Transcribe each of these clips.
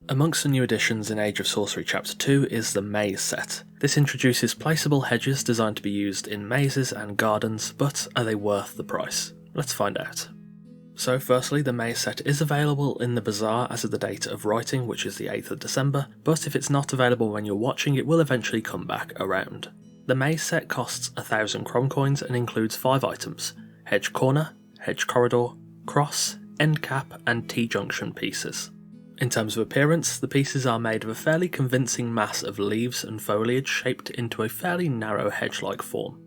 Amongst the new additions in Age of Sorcery Chapter 2 is the Maze set. This introduces placeable hedges designed to be used in mazes and gardens, but are they worth the price? Let's find out. So firstly, the Maze set is available in the Bazaar as of the date of writing, which is the 8th of December, but if it's not available when you're watching, it will eventually come back around. The Maze set costs 1000 Crom coins and includes 5 items: Hedge Corner, Hedge Corridor, Cross, End Cap and T-junction pieces. In terms of appearance, the pieces are made of a fairly convincing mass of leaves and foliage shaped into a fairly narrow hedge-like form.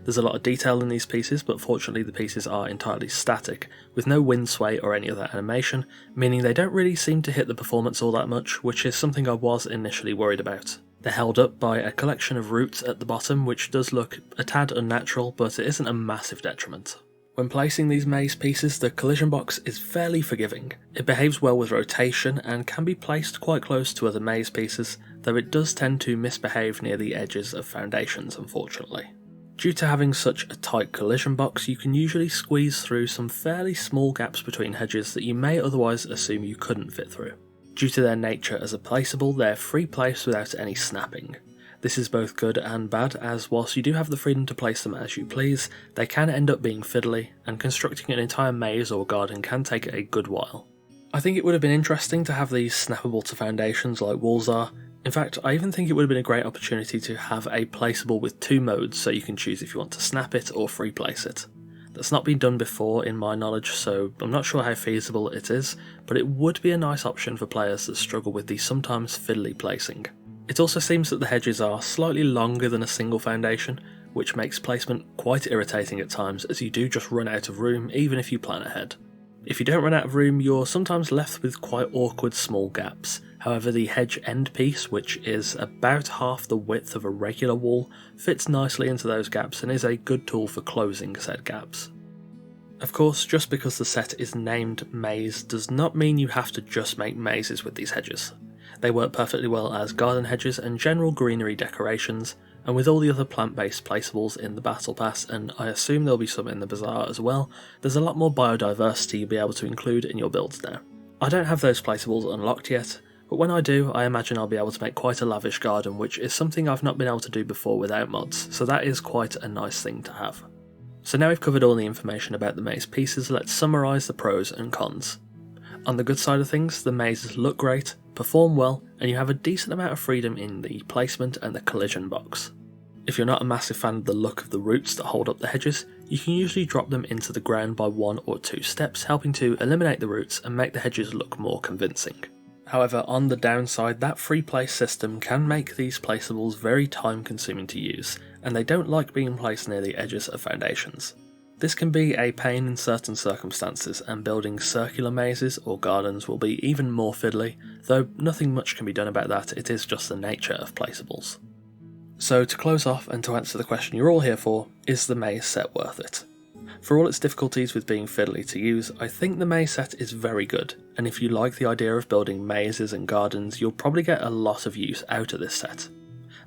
There's a lot of detail in these pieces, but fortunately the pieces are entirely static, with no wind sway or any other animation, meaning they don't really seem to hit the performance all that much, which is something I was initially worried about. They're held up by a collection of roots at the bottom, which does look a tad unnatural, but it isn't a massive detriment. When placing these maze pieces, the collision box is fairly forgiving. It behaves well with rotation and can be placed quite close to other maze pieces, though it does tend to misbehave near the edges of foundations, unfortunately. Due to having such a tight collision box, you can usually squeeze through some fairly small gaps between hedges that you may otherwise assume you couldn't fit through. Due to their nature as a placeable, they're free place without any snapping. This is both good and bad, as whilst you do have the freedom to place them as you please, they can end up being fiddly, and constructing an entire maze or garden can take a good while. I think it would have been interesting to have these snappable to foundations like walls are. In fact, I even think it would have been a great opportunity to have a placeable with 2 modes, so you can choose if you want to snap it or free place it. That's not been done before in my knowledge, so I'm not sure how feasible it is, but it would be a nice option for players that struggle with the sometimes fiddly placing. It also seems that the hedges are slightly longer than a single foundation, which makes placement quite irritating at times, as you do just run out of room even if you plan ahead. If you don't run out of room, you're sometimes left with quite awkward small gaps. However, the hedge end piece, which is about half the width of a regular wall, fits nicely into those gaps and is a good tool for closing said gaps. Of course, just because the set is named Maze does not mean you have to just make mazes with these hedges. They work perfectly well as garden hedges and general greenery decorations, and with all the other plant-based placeables in the Battle Pass, and I assume there'll be some in the Bazaar as well, there's a lot more biodiversity you'll be able to include in your builds now. I don't have those placeables unlocked yet, but when I do, I imagine I'll be able to make quite a lavish garden, which is something I've not been able to do before without mods, so that is quite a nice thing to have. So now we've covered all the information about the maze pieces, let's summarise the pros and cons. On the good side of things, the mazes look great, perform well, and you have a decent amount of freedom in the placement and the collision box. If you're not a massive fan of the look of the roots that hold up the hedges, you can usually drop them into the ground by 1 or 2 steps, helping to eliminate the roots and make the hedges look more convincing. However, on the downside, that free place system can make these placeables very time consuming to use, and they don't like being placed near the edges of foundations. This can be a pain in certain circumstances, and building circular mazes or gardens will be even more fiddly, though nothing much can be done about that, it is just the nature of placeables. So to close off and to answer the question you're all here for, is the maze set worth it? For all its difficulties with being fiddly to use, I think the maze set is very good, and if you like the idea of building mazes and gardens, you'll probably get a lot of use out of this set.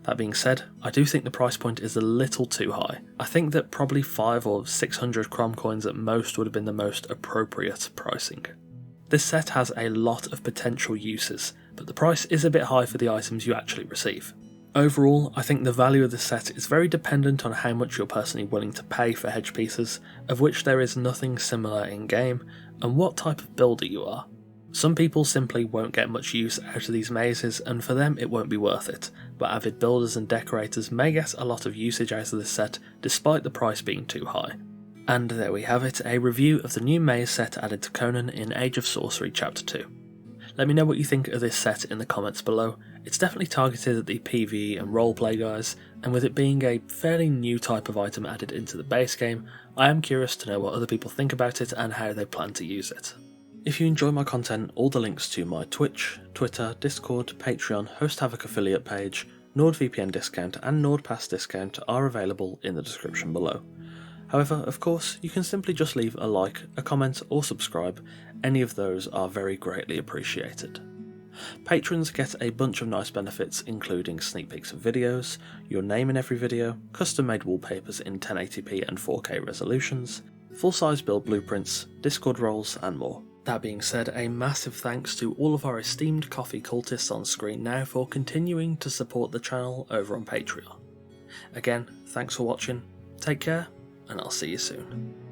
That being said, I do think the price point is a little too high. I think that probably 500 or 600 Crom coins at most would have been the most appropriate pricing. This set has a lot of potential uses, but the price is a bit high for the items you actually receive. Overall, I think the value of this set is very dependent on how much you're personally willing to pay for hedge pieces, of which there is nothing similar in game, and what type of builder you are. Some people simply won't get much use out of these mazes, and for them it won't be worth it, but avid builders and decorators may get a lot of usage out of this set despite the price being too high. And there we have it, a review of the new maze set added to Conan in Age of Sorcery Chapter 2. Let me know what you think of this set in the comments below. It's definitely targeted at the PvE and roleplay guys, and with it being a fairly new type of item added into the base game, I am curious to know what other people think about it and how they plan to use it. If you enjoy my content, all the links to my Twitch, Twitter, Discord, Patreon, Host Havoc affiliate page, NordVPN discount and NordPass discount are available in the description below. However, of course, you can simply just leave a like, a comment or subscribe. Any of those are very greatly appreciated. Patrons get a bunch of nice benefits, including sneak peeks of videos, your name in every video, custom made wallpapers in 1080p and 4K resolutions, full-size build blueprints, Discord roles and more. That being said, a massive thanks to all of our esteemed coffee cultists on screen now for continuing to support the channel over on Patreon. Again, thanks for watching, take care, and I'll see you soon.